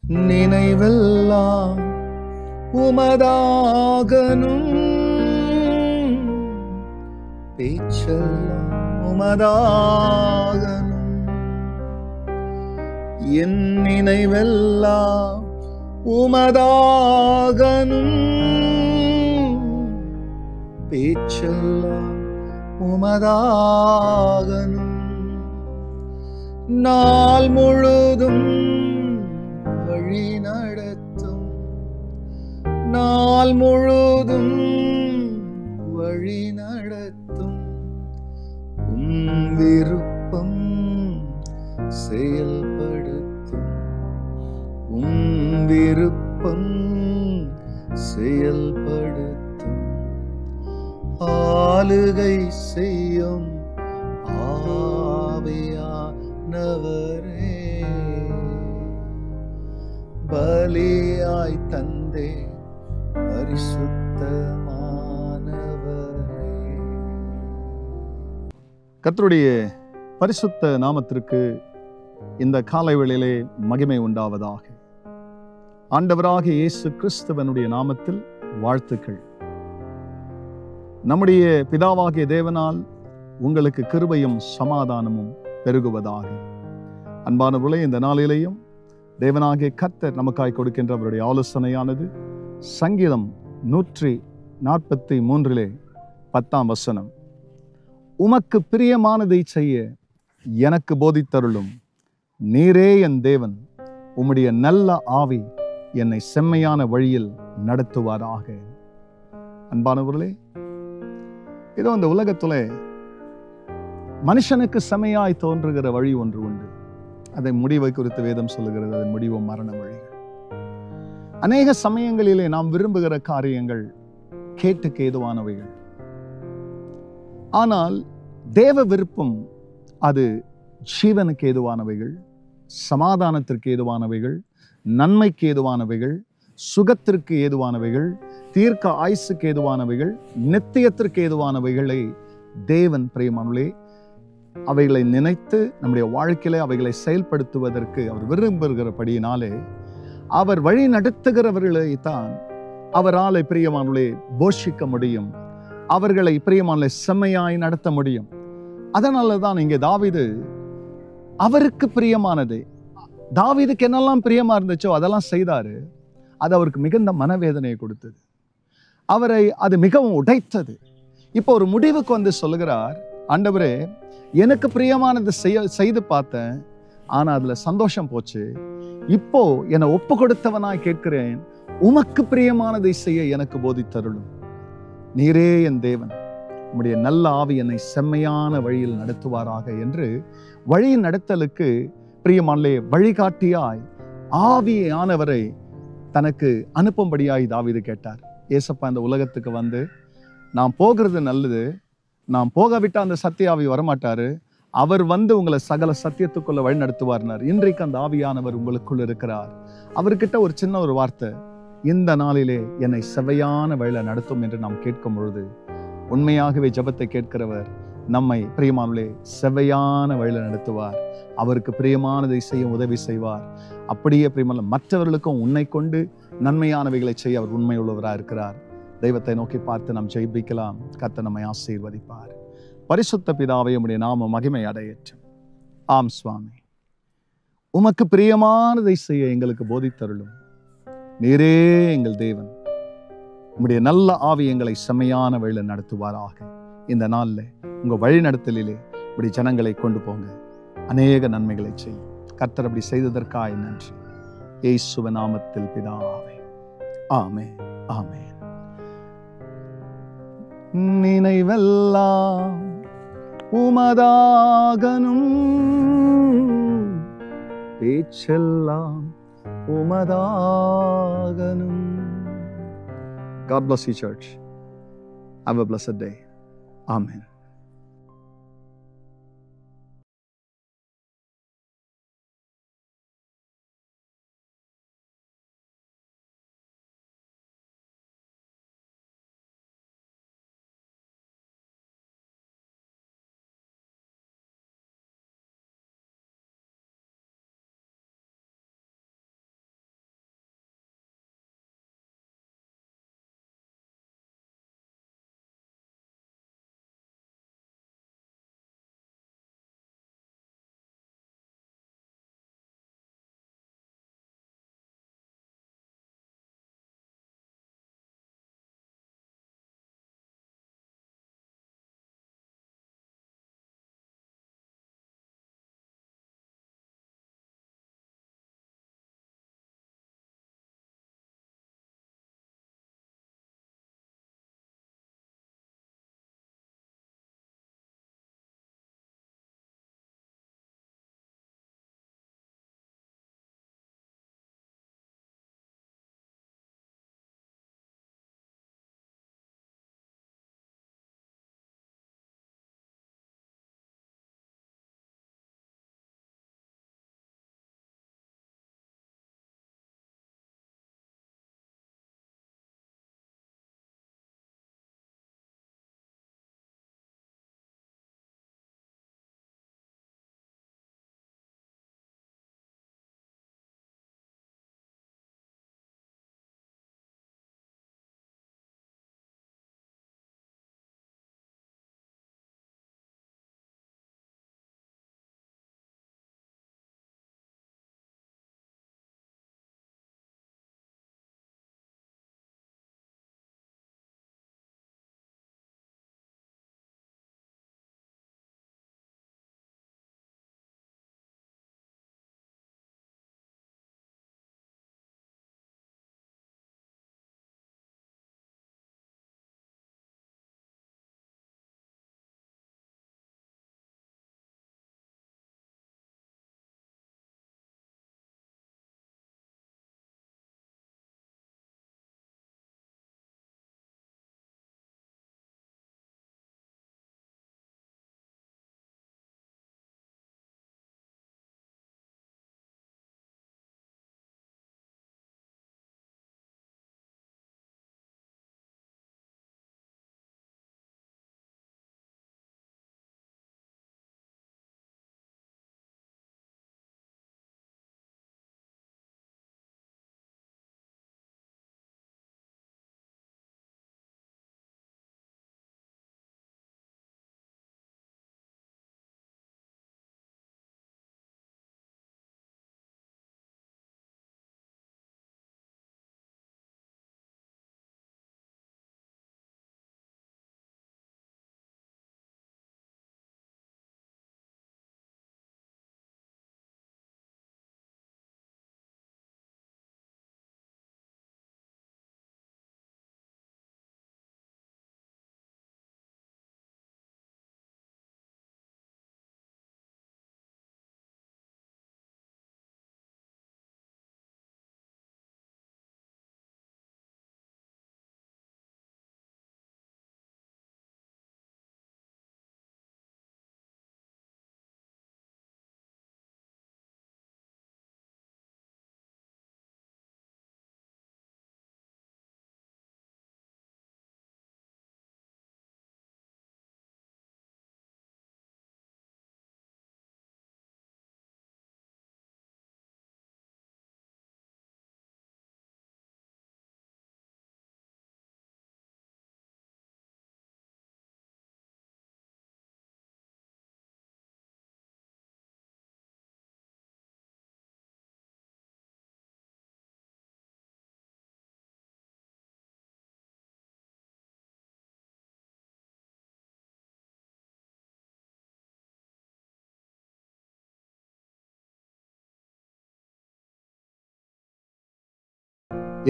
நினைவெல்லாம் உமதாகனும், பேச்செல்லாம் உமதாகனும். என் நினைவெல்லாம் உமதாகனும், பேச்செல்லாம் உமதாகனும். நாள் முழுதும் வழி நடத்தும், நாள் முழுதும் வழி நடத்தும். விருப்பம் செயல்படுத்தும், விருப்பம் செயல்படுத்தும். ஆளுகை செய்யும் ஆவியானவரே, பலியாய் தந்தே பரிசுத்தமானவரே. கர்த்தருடைய பரிசுத்த நாமத்திற்கு இந்த காலை வேளையிலே மகிமை உண்டாவதாக. ஆண்டவராகிய இயேசு கிறிஸ்துவனுடைய நாமத்தில் வாழ்த்துக்கள். நம்முடைய பிதாவாகிய தேவனால் உங்களுக்கு கிருபையும் சமாதானமும் பெருகுவதாக. அன்பானவர்களே, இந்த நாளிலேயும் தேவனாகிய கர்த்தர் நமக்காய் கொடுக்கின்ற அவருடைய ஆலோசனையானது சங்கீதம் 143 10 உமக்கு பிரியமானதை செய்ய எனக்கு போதித்தருளும், நீரே என் தேவன், உம்முடைய நல்ல ஆவி என்னை செம்மையான வழியில் நடத்துவாராக. அன்பானவர்களே, இதோ இந்த உலகத்துல மனுஷனுக்கு செம்மையாய் தோன்றுகிற வழி ஒன்று உண்டு. அதை முடிவை குறித்து வேதம் சொல்லுகிறது. அதன் முடிவு மரண வழிகள். அநேக சமயங்களிலே நாம் விரும்புகிற காரியங்கள் கேட்டுக்கு ஏதுவானவைகள். ஆனால் தேவ விருப்பம் அது ஜீவனுக்கு ஏதுவானவைகள், சமாதானத்திற்கு ஏதுவானவைகள், நன்மைக்கு ஏதுவானவைகள், சுகத்திற்கு ஏதுவானவைகள், தீர்க்க ஆயுசுக்கு ஏதுவானவைகள், நித்தியத்திற்கு ஏதுவானவைகளை தேவன் பிரியமானவர்களே அவைகளை நினைத்து நம்முடைய வாழ்க்கையிலே அவைகளை செயல்படுத்துவதற்கு அவர் விரும்புகிறபடியினாலே அவர் வழி நடத்துகிறவர்களை தான் அவரால் பிரியமானவர்களே போஷிக்க முடியும், அவர்களை பிரியமானவர்களே செம்மையாய் நடத்த முடியும். அதனால தான் இங்கே தாவீது அவருக்கு பிரியமானது, தாவீதுக்கு என்னெல்லாம் பிரியமா இருந்துச்சோ அதெல்லாம் செய்தாரு. அது அவருக்கு மிகுந்த மனவேதனையை கொடுத்தது, அவரை அது மிகவும் உடைத்தது. இப்போ ஒரு முடிவுக்கு வந்து சொல்லுகிறார், ஆண்டவரே எனக்கு பிரியமானது செய்து பார்த்தேன், ஆனா அதுல சந்தோஷம் போச்சு. இப்போ என்னை ஒப்பு கொடுத்தவனாய் கேட்கிறேன், உமக்கு பிரியமானதை செய்ய எனக்கு போதித்தருளும், நீரே என் தேவன், உம்முடைய நல்ல ஆவி என்னை செம்மையான வழியில் நடத்துவாராக என்று வழி நடத்தலுக்கு பிரியமானே வழிகாட்டியாய் ஆவியானவரை தனக்கு அனுப்பும்படியாய் தாவீது கேட்டார். ஏசப்பா இந்த உலகத்துக்கு வந்து நான் போகிறது நல்லது, நான் போகாவிட்டா அந்த சத்திய ஆவி வரமாட்டாரு, அவர் வந்து உங்களை சகல சத்தியத்துக்குள்ள வழி நடத்துவார்னார். இன்றைக்கு அந்த ஆவியானவர் உங்களுக்குள்ள இருக்கிறார். அவர்கிட்ட ஒரு சின்ன ஒரு வார்த்தை, இந்த நாளிலே என்னை செவ்வையான வழியில நடத்தும் என்று நாம் கேட்கும் பொழுது உண்மையாகவே ஜெபத்தை கேட்கிறவர் நம்மை பிரியமானவர்களே செவ்வையான வழியில நடத்துவார். அவருக்கு பிரியமானதை செய்ய உதவி செய்வார். அப்படியே பிரியமான மற்றவர்களுக்கும் உன்னை கொண்டு நன்மையானவைகளை செய்ய அவர் உண்மை உள்ளவராக இருக்கிறார். தெய்வத்தை நோக்கி பார்த்து நாம் ஜெயிப்பிக்கலாம். கர்த்தர் நம்மை ஆசீர்வதிப்பார். பரிசுத்த பிதாவே, உம்முடைய நாம மகிமை அடையட்டும். ஆம் சுவாமி, உமக்கு பிரியமானதை செய்ய எங்களுக்கு போதித்தருளும், நீரே எங்கள் தேவன், உம்முடைய நல்ல ஆவி எங்களை செம்மையான வழியில் நடத்துவாராக. இந்த நாள்ல உங்க வழி நடத்தலிலே இப்படி ஜனங்களை கொண்டு போங்க, அநேக நன்மைகளை செய்யும். கர்த்தர் அப்படி செய்ததற்காக நன்றி. இயேசுவின் நாமத்தில் பிதாவே, ஆமென், ஆமென். நினைவெல்லாம் உமதாகனும், பேச்செல்லாம் உமதாகனும். God bless you, church. Have a blessed day. Amen.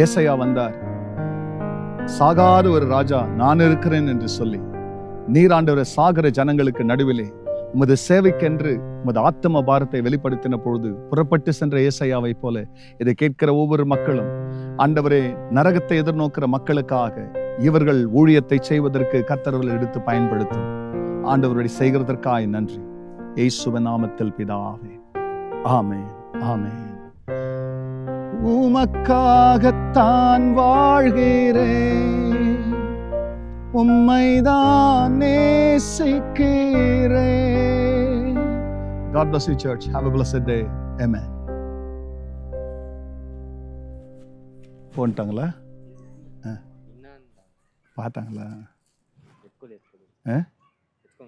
ஏசாயா வந்தார். சாகாத ஒரு ராஜா நான் இருக்கிறேன் என்று சொல்லி, நீர் ஆண்டவரே சாகர ஜனங்களுக்கு நடுவிலே உமது சேவைக்கென்று உமது ஆத்ம பாரத்தை வெளிப்படுத்தின பொழுது புறப்பட்டு சென்ற ஏசாயாவை போல இதை கேட்கிற ஒவ்வொரு மக்களும் ஆண்டவரே நரகத்தை எதிர்நோக்கிற மக்களுக்காக இவர்கள் ஊழியத்தை செய்வதற்கு கர்த்தர்கள் எடுத்து பயன்படுத்தும். ஆண்டவருடைய செய்கிறதற்காய் நன்றி. இயேசுவின் நாமத்தில் பிதாவே, ஆமென், ஆமென். உமக்காகத்தான் வாழ்கிறேன், உம்மைதான் நேசிக்கிறேன். God bless you, church. Have a blessed day. Amen. போன்ட்டாங்களா? பார்த்தாங்களா?